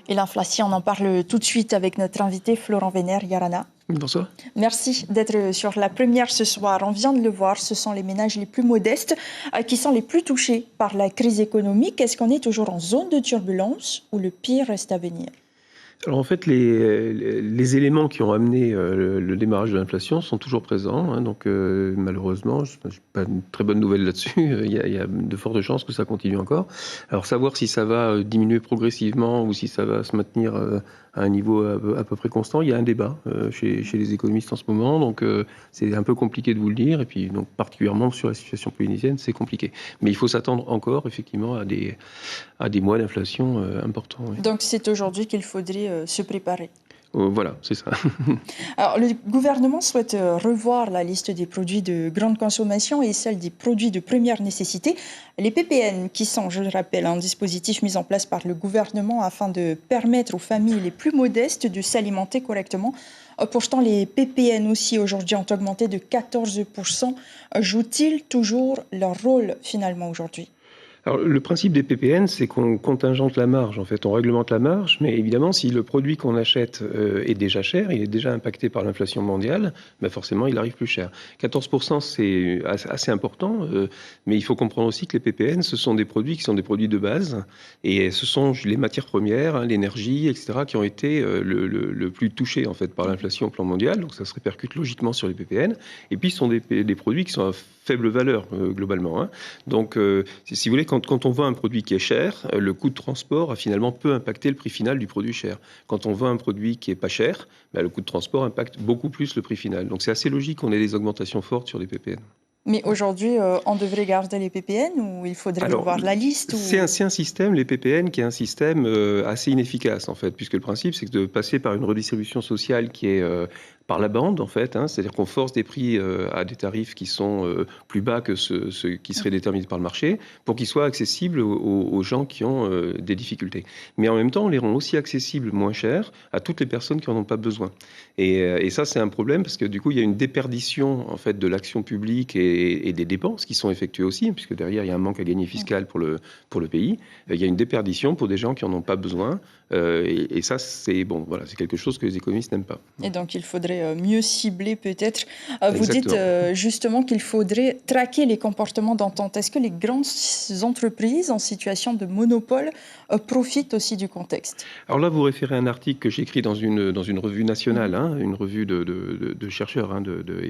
Et l'inflation, on en parle tout de suite avec notre invité Florent Wener, Yarana. Bonsoir. Merci d'être sur la première ce soir. On vient de le voir, ce sont les ménages les plus modestes qui sont les plus touchés par la crise économique. Est-ce qu'on est toujours en zone de turbulence ou le pire reste à venir ? Alors en fait, les éléments qui ont amené le démarrage de l'inflation sont toujours présents. Donc malheureusement, je n'ai pas une très bonne nouvelle là-dessus. Il y a de fortes chances que ça continue encore. Alors savoir si ça va diminuer progressivement ou si ça va se maintenir à un niveau à peu près constant, il y a un débat chez les économistes en ce moment. Donc c'est un peu compliqué de vous le dire. Et puis donc particulièrement sur la situation polynésienne, c'est compliqué. Mais il faut s'attendre encore effectivement à des mois d'inflation importants. Oui. Donc c'est aujourd'hui qu'il faudrait se préparer. Voilà, c'est ça. Alors, le gouvernement souhaite revoir la liste des produits de grande consommation et celle des produits de première nécessité. Les PPN, qui sont, je le rappelle, un dispositif mis en place par le gouvernement afin de permettre aux familles les plus modestes de s'alimenter correctement. Pourtant, les PPN aussi aujourd'hui ont augmenté de 14%. Jouent-ils toujours leur rôle finalement aujourd'hui ? Alors, le principe des PPN, c'est qu'on contingente la marge. En fait, on réglemente la marge, mais évidemment, si le produit qu'on achète est déjà cher, il est déjà impacté par l'inflation mondiale, ben forcément, il arrive plus cher. 14%, c'est assez important, mais il faut comprendre aussi que les PPN, ce sont des produits qui sont des produits de base, et ce sont les matières premières, l'énergie, etc., qui ont été le plus touchés en fait par l'inflation au plan mondial. Donc, ça se répercute logiquement sur les PPN. Et puis, ce sont des produits qui sont à faible valeur globalement. Donc, si vous voulez, quand on vend un produit qui est cher, le coût de transport a finalement peu impacté le prix final du produit cher. Quand on vend un produit qui est pas cher, le coût de transport impacte beaucoup plus le prix final. Donc c'est assez logique qu'on ait des augmentations fortes sur les PPN. Mais aujourd'hui, on devrait garder les PPN ou il faudrait revoir la liste C'est un système, les PPN, qui est un système assez inefficace en fait, puisque le principe c'est de passer par une redistribution sociale qui est par la bande en fait, c'est-à-dire qu'on force des prix à des tarifs qui sont plus bas que ceux qui seraient déterminés par le marché, pour qu'ils soient accessibles aux gens qui ont des difficultés. Mais en même temps, on les rend aussi accessibles moins chers à toutes les personnes qui n'en ont pas besoin. Et ça, c'est un problème parce que du coup, il y a une déperdition en fait de l'action publique et des dépenses qui sont effectuées aussi, puisque derrière, il y a un manque à gagner fiscal pour le pays. Il y a une déperdition pour des gens qui n'en ont pas besoin. Et ça, c'est quelque chose que les économistes n'aiment pas. Et donc, il faudrait mieux cibler peut-être. Vous dites justement qu'il faudrait traquer les comportements d'entente. Est-ce que les grandes entreprises en situation de monopole profitent aussi du contexte ? Alors là, vous référez à un article que j'ai écrit dans une revue nationale, une revue de chercheurs et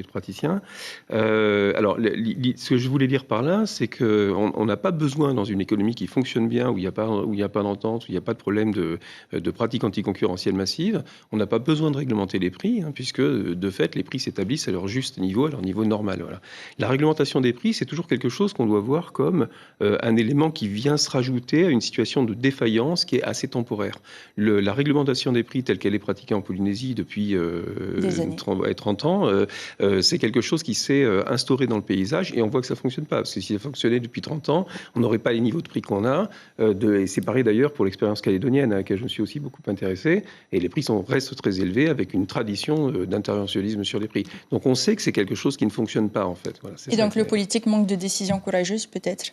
de praticiens. Alors, ce que je voulais dire par là, c'est qu'on n'a pas besoin, dans une économie qui fonctionne bien, où il n'y a pas d'entente, où il n'y a pas de problème de pratiques anticoncurrentielles massives, on n'a pas besoin de réglementer les prix, puisque de fait, les prix s'établissent à leur juste niveau, à leur niveau normal. Voilà. La réglementation des prix, c'est toujours quelque chose qu'on doit voir comme un élément qui vient se rajouter à une situation de défaillance qui est assez temporaire. La réglementation des prix telle qu'elle est pratiquée en Polynésie depuis 30 ans, c'est quelque chose qui s'est instauré dans le paysage et on voit que ça ne fonctionne pas. Parce que si ça fonctionnait depuis 30 ans, on n'aurait pas les niveaux de prix qu'on a. Et c'est pareil d'ailleurs pour l'expérience calédonienne à laquelle je me suis aussi beaucoup intéressé. Et les prix restent très élevés avec une tradition d'interventionnisme sur les prix. Donc on sait que c'est quelque chose qui ne fonctionne pas en fait. Voilà, et donc le politique manque de décisions courageuses peut-être ?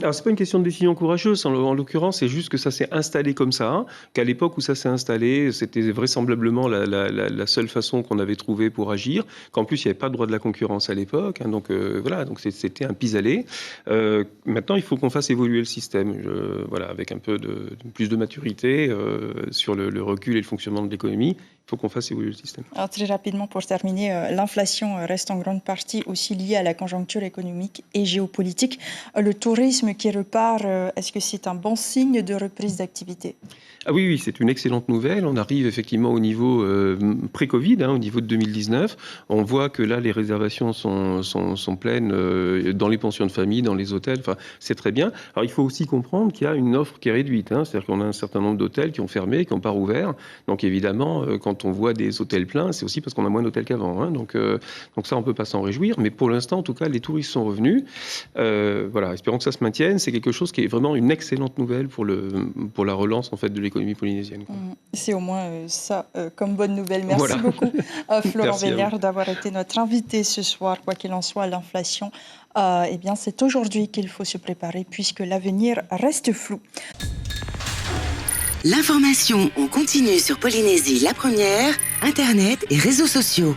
Alors c'est pas une question de décision courageuse. En l'occurrence, c'est juste que ça s'est installé comme ça, qu'à l'époque où ça s'est installé, c'était vraisemblablement la seule façon qu'on avait trouvée pour agir, qu'en plus il n'y avait pas de droit de la concurrence à l'époque. Donc voilà, donc c'était un pis-aller. Maintenant, il faut qu'on fasse évoluer le système, avec un peu plus de maturité sur le recul et le fonctionnement de l'économie. Il faut qu'on fasse évoluer le système. Alors, très rapidement, pour terminer, l'inflation reste en grande partie aussi liée à la conjoncture économique et géopolitique. Le tourisme qui repart, est-ce que c'est un bon signe de reprise d'activité ? Ah oui, c'est une excellente nouvelle. On arrive effectivement au niveau pré-Covid, au niveau de 2019. On voit que là, les réservations sont pleines dans les pensions de famille, dans les hôtels. Enfin, c'est très bien. Alors, il faut aussi comprendre qu'il y a une offre qui est réduite. C'est-à-dire qu'on a un certain nombre d'hôtels qui ont fermé, qui n'ont pas rouvert. Donc, évidemment, quand on voit des hôtels pleins, c'est aussi parce qu'on a moins d'hôtels qu'avant. Donc ça, on ne peut pas s'en réjouir. Mais pour l'instant, en tout cas, les touristes sont revenus. Espérons que ça se maintienne. C'est quelque chose qui est vraiment une excellente nouvelle pour la relance en fait, de l'économie polynésienne. C'est au moins ça comme bonne nouvelle. Merci beaucoup Florent Wener d'avoir été notre invité ce soir. Quoi qu'il en soit, l'inflation, c'est aujourd'hui qu'il faut se préparer puisque l'avenir reste flou. L'information en continu sur Polynésie la première, Internet et réseaux sociaux.